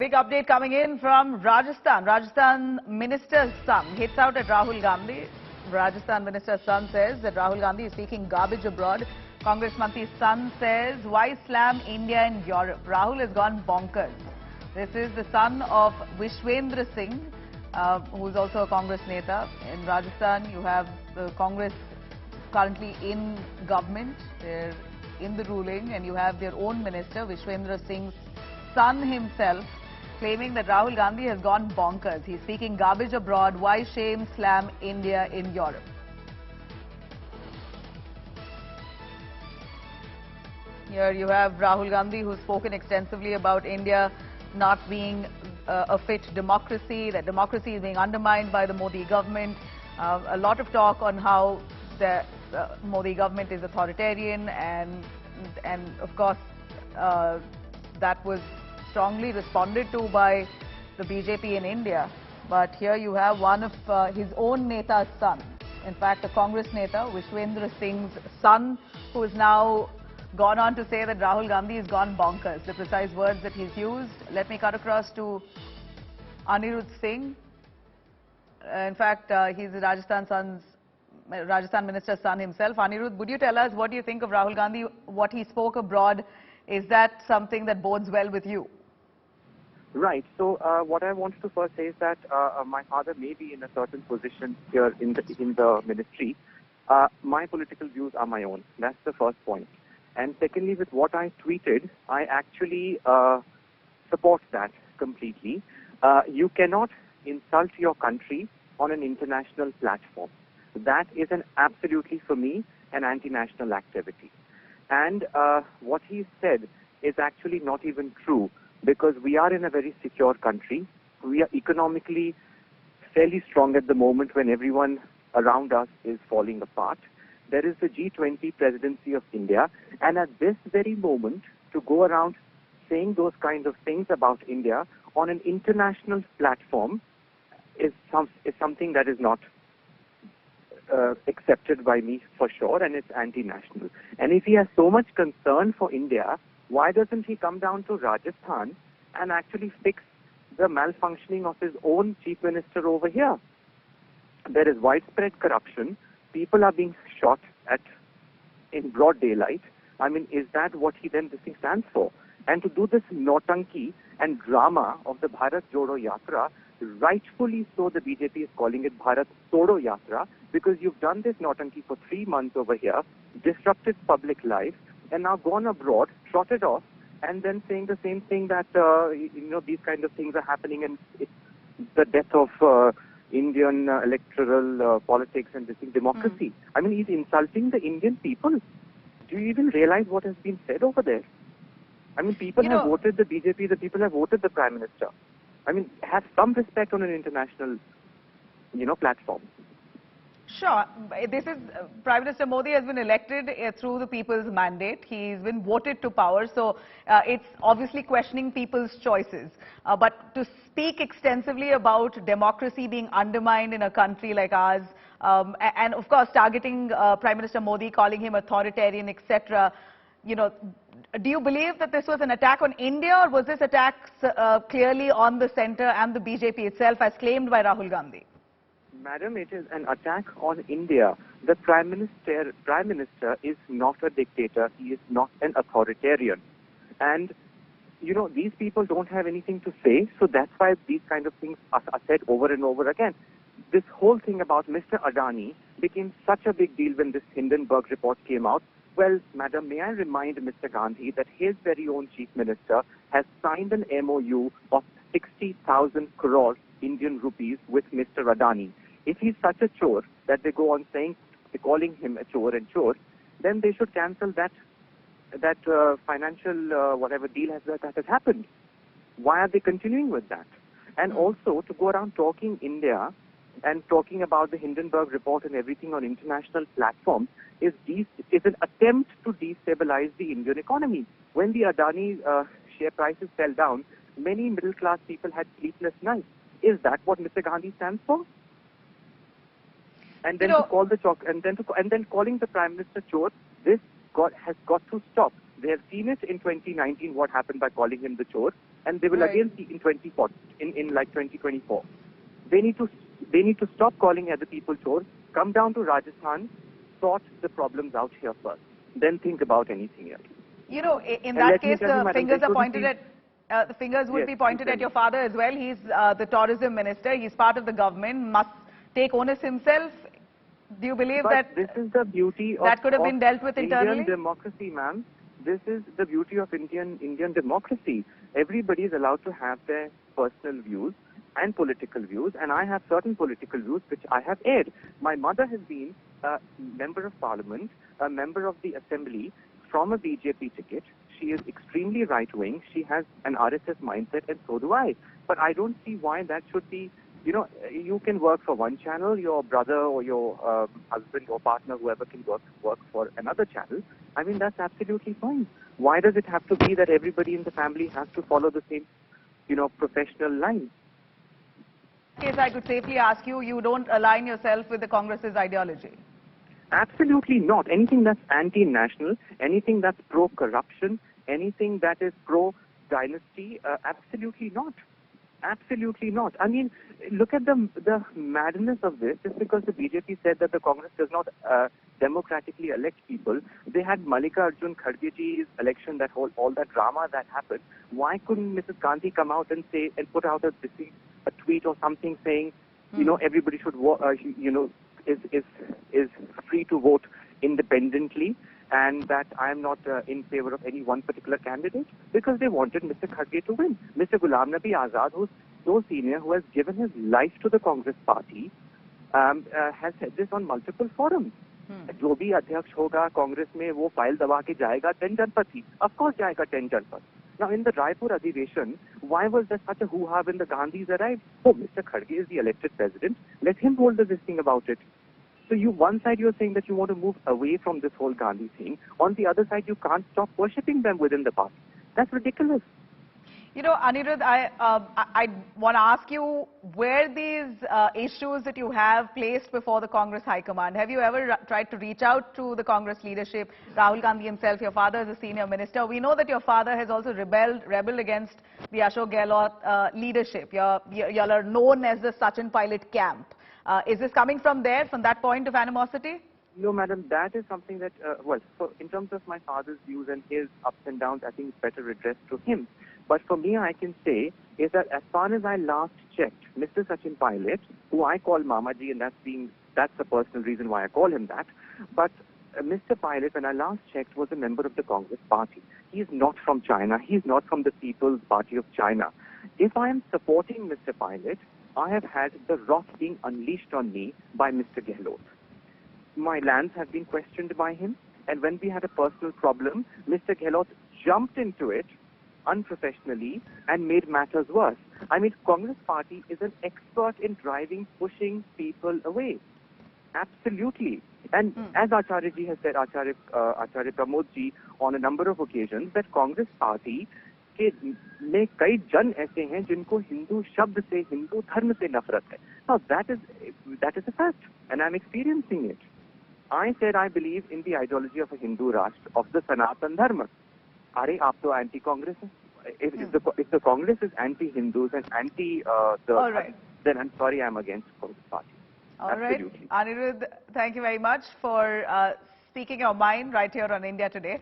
big update coming in from Rajasthan. Rajasthan minister's son hits out at Rahul Gandhi. Rajasthan minister's son says that Rahul Gandhi is speaking garbage abroad. Congress Mantri's son says, why slam India and Europe? Rahul has gone bonkers. This is the son of Vishwendra Singh, who is also a Congress neta. In Rajasthan, you have the Congress currently in government. They're in the ruling, and you have their own minister, Vishwendra Singh's son himself, claiming that Rahul Gandhi has gone bonkers. He's speaking garbage abroad. Why shame slam India in Europe? Here you have Rahul Gandhi, who's spoken extensively about India not being a fit democracy, that democracy is being undermined by the Modi government. A lot of talk on how the Modi government is authoritarian, and of course that was strongly responded to by the BJP in India. But here you have one of his own neta's son, in fact a Congress neta, Vishwendra Singh's son, who is now gone on to say that Rahul Gandhi has gone bonkers, the precise words that he's used. Let me cut across to Anirudh Singh. In fact, he's the Rajasthan minister's son himself. Anirudh, would you tell us what do you think of Rahul Gandhi, what he spoke abroad? Is that something that bodes well with you? Right. So what I wanted to first say is that my father may be in a certain position here in the ministry. My political views are my own. That's the first point. And secondly, with what I tweeted, I actually support that completely. You cannot insult your country on an international platform. That is absolutely, for me, an anti-national activity. And what he said is actually not even true, because we are in a very secure country. We are economically fairly strong at the moment when everyone around us is falling apart. There is the G20 presidency of India, and at this very moment, to go around saying those kinds of things about India on an international platform is something that is not accepted by me for sure, and it's anti-national. And if he has so much concern for India, why doesn't he come down to Rajasthan and actually fix the malfunctioning of his own chief minister over here? There is widespread corruption. People are being shot in broad daylight. I mean, is that what this thing stands for? And to do this nautanki and drama of the Bharat Jodo Yatra, rightfully so the BJP is calling it Bharat Todo Yatra, because you've done this nautanki for 3 months over here, disrupted public life, and now gone abroad, trotted off, and then saying the same thing that, these kind of things are happening, and it's the death of Indian electoral politics and democracy. I mean, he's insulting the Indian people. Do you even realize what has been said over there? I mean, people have voted the BJP, the people have voted the Prime Minister. I mean, have some respect on an international, platform. Sure. This is Prime Minister Modi has been elected through the people's mandate. He's been voted to power. So it's obviously questioning people's choices. But to speak extensively about democracy being undermined in a country like ours, and of course targeting Prime Minister Modi, calling him authoritarian, etc., do you believe that this was an attack on India, or was this attack clearly on the centre and the BJP itself, as claimed by Rahul Gandhi? Madam, it is an attack on India. The Prime Minister is not a dictator. He is not an authoritarian. And, these people don't have anything to say, so that's why these kind of things are said over and over again. This whole thing about Mr. Adani became such a big deal when this Hindenburg report came out. Well, Madam, may I remind Mr. Gandhi that his very own Chief Minister has signed an MOU of 60,000 crore Indian rupees with Mr. Adani. If he's such a chore that they go on calling him a chore and chore, then they should cancel that financial whatever deal that has happened. Why are they continuing with that? And also to go around talking India and talking about the Hindenburg report and everything on international platforms is an attempt to destabilize the Indian economy. When the Adani share prices fell down, many middle class people had sleepless nights. Is that what Mr. Gandhi stands for? And then calling the Prime Minister chore, this has got to stop. They have seen it in 2019 what happened by calling him the chore, and they will Right. again see in 2040, in like 2024. They need to stop calling other people chores. Come down to Rajasthan, sort the problems out here first, then think about anything else. You know, in And that let me case, tell you, the madam, fingers they are pointed shouldn't at, the fingers would Yes, be please pointed tell at me. your father as well. He's the tourism minister. He's part of the government, must take onus himself. Do you believe But that this is the beauty that could have of been dealt with Indian internally? democracy, ma'am. This is the beauty of Indian democracy. Everybody is allowed to have their personal views and political views, and I have certain political views which I have aired. My mother has been a member of parliament, a member of the assembly from a BJP ticket. She is extremely right-wing. She has an RSS mindset, and so do I. But I don't see why that should be. You know, you can work for one channel, your brother or your husband or partner, whoever can work for another channel. I mean, that's absolutely fine. Why does it have to be that everybody in the family has to follow the same, professional line? In case I could safely ask you, you don't align yourself with the Congress's ideology. Absolutely not. Anything that's anti-national, anything that's pro-corruption, anything that is pro-dynasty, absolutely not. Absolutely not. I mean, look at the madness of this. Just because the BJP said that the Congress does not democratically elect people, they had Mallika Arjun Khargeji's election, all that drama that happened. Why couldn't Mrs. Gandhi come out and say and put out a tweet or something saying, everybody should is free to vote independently, and that I am not in favor of any one particular candidate, because they wanted Mr. Kharge to win. Mr. Ghulam Nabi Azad, who's so senior, who has given his life to the Congress party, has said this on multiple forums. जो भी अध्यक्ष होगा कांग्रेस में वो file दबा के जाएगा 10 जनपद ही. Of course जाएगा 10 जनपद. Now in the Raipur Adhivesan, why was there such a hoo-ha when the Gandhis arrived? Oh, Mr. Kharge is the elected president. Let him hold the this thing about it. So one side you're saying that you want to move away from this whole Gandhi thing. On the other side, you can't stop worshipping them within the party. That's ridiculous. You know, Anirudh, I want to ask you where these issues that you have placed before the Congress High Command. Have you ever tried to reach out to the Congress leadership? Rahul Gandhi himself, your father is a senior minister. We know that your father has also rebelled against the Ashok Gehlot leadership. You are known as the Sachin Pilot camp. Is this coming from there, from that point of animosity? No, madam, that is something that, in terms of my father's views and his ups and downs, I think it's better addressed to him. But for me, I can say is that as far as I last checked, Mr. Sachin Pilot, who I call Mamaji, and that's the personal reason why I call him that, but Mr. Pilot, when I last checked, was a member of the Congress party. He is not from China. He is not from the People's Party of China. If I am supporting Mr. Pilot, I have had the wrath being unleashed on me by Mr. Gehlot. My lands have been questioned by him, and when we had a personal problem, Mr. Gehlot jumped into it unprofessionally and made matters worse. I mean, Congress party is an expert in pushing people away. Absolutely. And as Acharya ji has said, Acharya Pramod ji, on a number of occasions, that Congress party में कई जन ऐसे हैं जिनको हिंदू शब्द से, हिंदू धर्म से नफरत है. Now that is a fact, and I'm experiencing it. I said I believe in the ideology of a Hindu Rashtra, of the Sanatan Dharma. अरे आप तो anti-Congress हैं. If the Congress is anti-Hindus and then I'm sorry, I'm against Congress party. All right, Anirudh, thank you very much for speaking your mind right here on India Today.